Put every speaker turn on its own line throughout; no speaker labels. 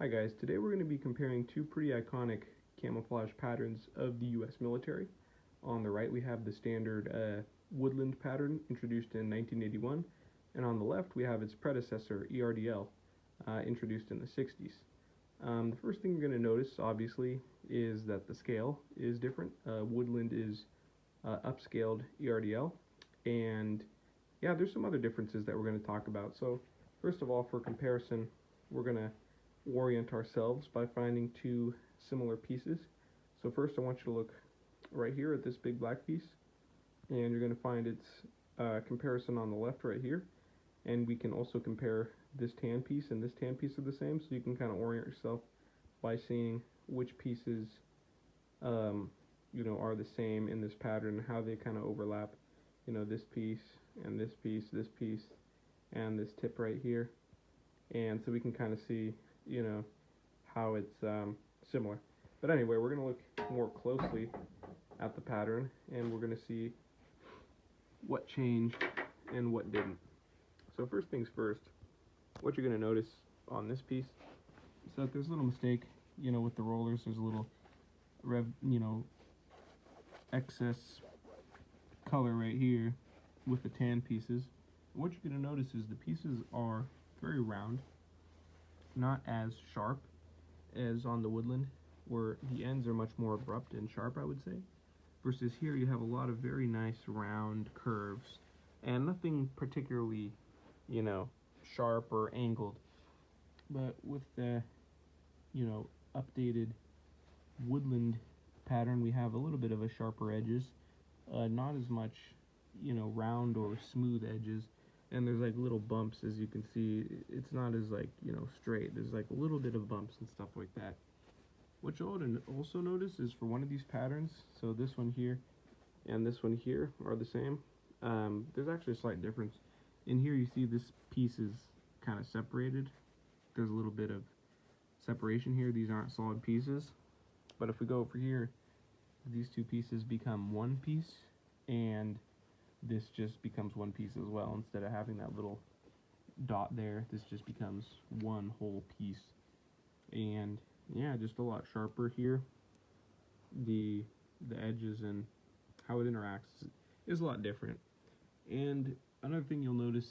Hi guys, today we're going to be comparing two pretty iconic camouflage patterns of the US military. On the right we have the standard Woodland pattern introduced in 1981, and on the left we have its predecessor ERDL introduced in the 60s. The first thing you're going to notice obviously is that the scale is different. Woodland is upscaled ERDL, and yeah, there's some other differences that we're going to talk about. So first of all, for comparison, we're going to orient ourselves by finding two similar pieces. So first I want you to look right here at this big black piece, and you're going to find its comparison on the left right here, and we can also compare this tan piece and this tan piece are the same, so you can kind of orient yourself by seeing which pieces are the same in this pattern and how they kind of overlap. This piece and this piece and this tip right here, and so we can kind of see how it's similar. But anyway, we're going to look more closely at the pattern, and we're going to see what changed and what didn't. So first things first, what you're going to notice on this piece is that there's a little mistake, with the rollers. There's a little excess color right here with the tan pieces. What you're going to notice is the pieces are very round, not as sharp as on the Woodland, where the ends are much more abrupt and sharp, I would say, versus here you have a lot of very nice round curves and nothing particularly sharp or angled. But with the updated Woodland pattern, we have a little bit of a sharper edges, not as much round or smooth edges, and there's like little bumps, as you can see. It's not as straight. There's like a little bit of bumps and stuff like that. What you'll also notice is for one of these patterns, so this one here and this one here are the same. There's actually a slight difference. In here you see this piece is kind of separated. There's a little bit of separation here. These aren't solid pieces. But if we go over here, these two pieces become one piece, and this just becomes one piece as well. Instead of having that little dot there, this just becomes one whole piece. And yeah, just a lot sharper here. The edges and how it interacts is a lot different. And another thing you'll notice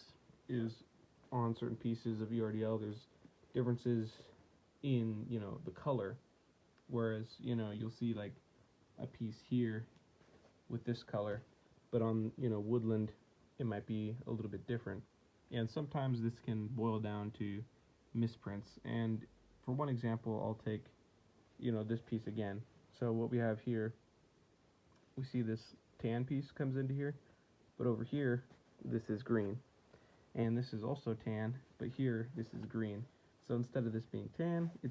is on certain pieces of ERDL, there's differences in the color. Whereas you'll see like a piece here with this color, but on Woodland it might be a little bit different, and sometimes this can boil down to misprints. And for one example, I'll take this piece again. So what we have here, we see this tan piece comes into here, but over here this is green, and this is also tan, but here this is green. So instead of this being tan, it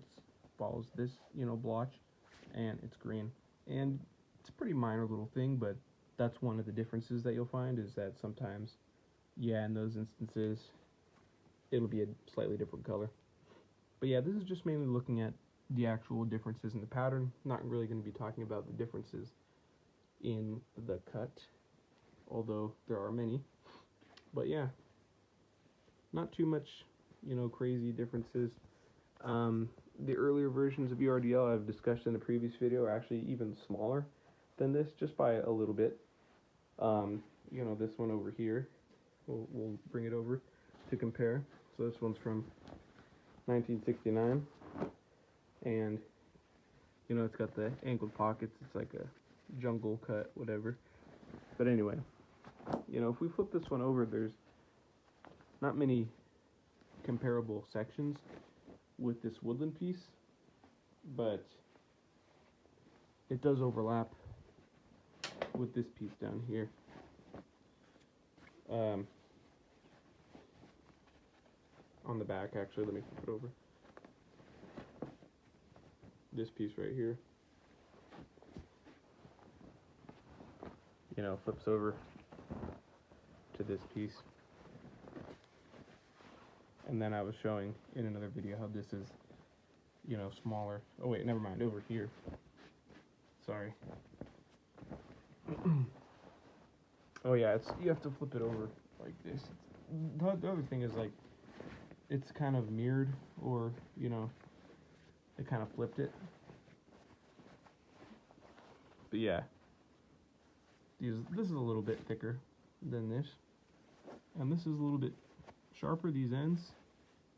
follows this blotch, and it's green. And it's a pretty minor little thing, but that's one of the differences that you'll find, is that sometimes, in those instances, it'll be a slightly different color. But yeah, this is just mainly looking at the actual differences in the pattern. Not really going to be talking about the differences in the cut, although there are many. But yeah, not too much, crazy differences. The earlier versions of ERDL I've discussed in the previous video are actually even smaller than this, just by a little bit. This one over here, we'll bring it over to compare. So this one's from 1969, and it's got the angled pockets. It's like a jungle cut, whatever. But anyway, if we flip this one over, there's not many comparable sections with this Woodland piece, but it does overlap with this piece down here. On the back, actually, let me flip it over. This piece right here, flips over to this piece. And then I was showing in another video how this is, smaller. Oh wait, never mind, over here. Sorry. Oh yeah, you have to flip it over like this. The other thing is, like, it's kind of mirrored, or it kind of flipped it. But yeah, this is a little bit thicker than this, and this is a little bit sharper. These ends,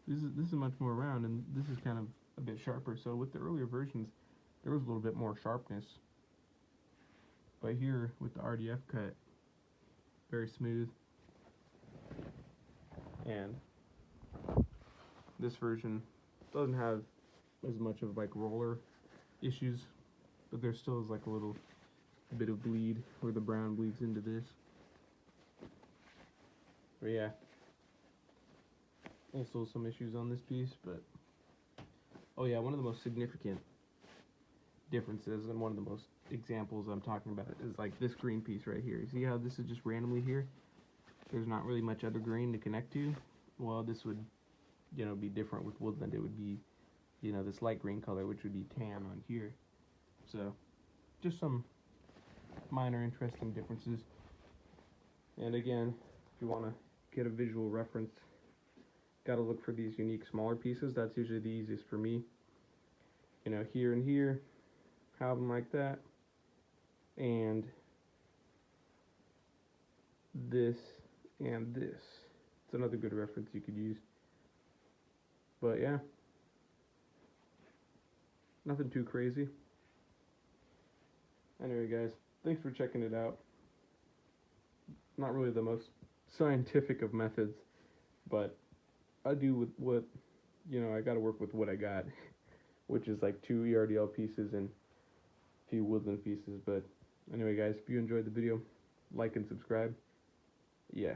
this is much more round, and this is kind of a bit sharper. So with the earlier versions, there was a little bit more sharpness, but here with the RDF cut, very smooth. And this version doesn't have as much of like roller issues, but there still is like a little bit of bleed where the brown bleeds into this. But yeah, also some issues on this piece. But oh yeah, one of the most significant differences and one of the most examples I'm talking about is like this green piece right here. You see how this is just randomly here? There's not really much other green to connect to. Well, this would, you know, be different with Woodland. It would be, you know, this light green color, which would be tan on here. So just some minor interesting differences. And again, if you want to get a visual reference, got to look for these unique smaller pieces. That's usually the easiest for me. You know, here and here, have them like that, and this and this. It's another good reference you could use. But yeah, nothing too crazy. Anyway guys, thanks for checking it out. Not really the most scientific of methods, but I do with what, you know, I gotta work with what I got, which is like 2 ERDL pieces and a few Woodland pieces. But anyway guys, if you enjoyed the video, like and subscribe. Yeah.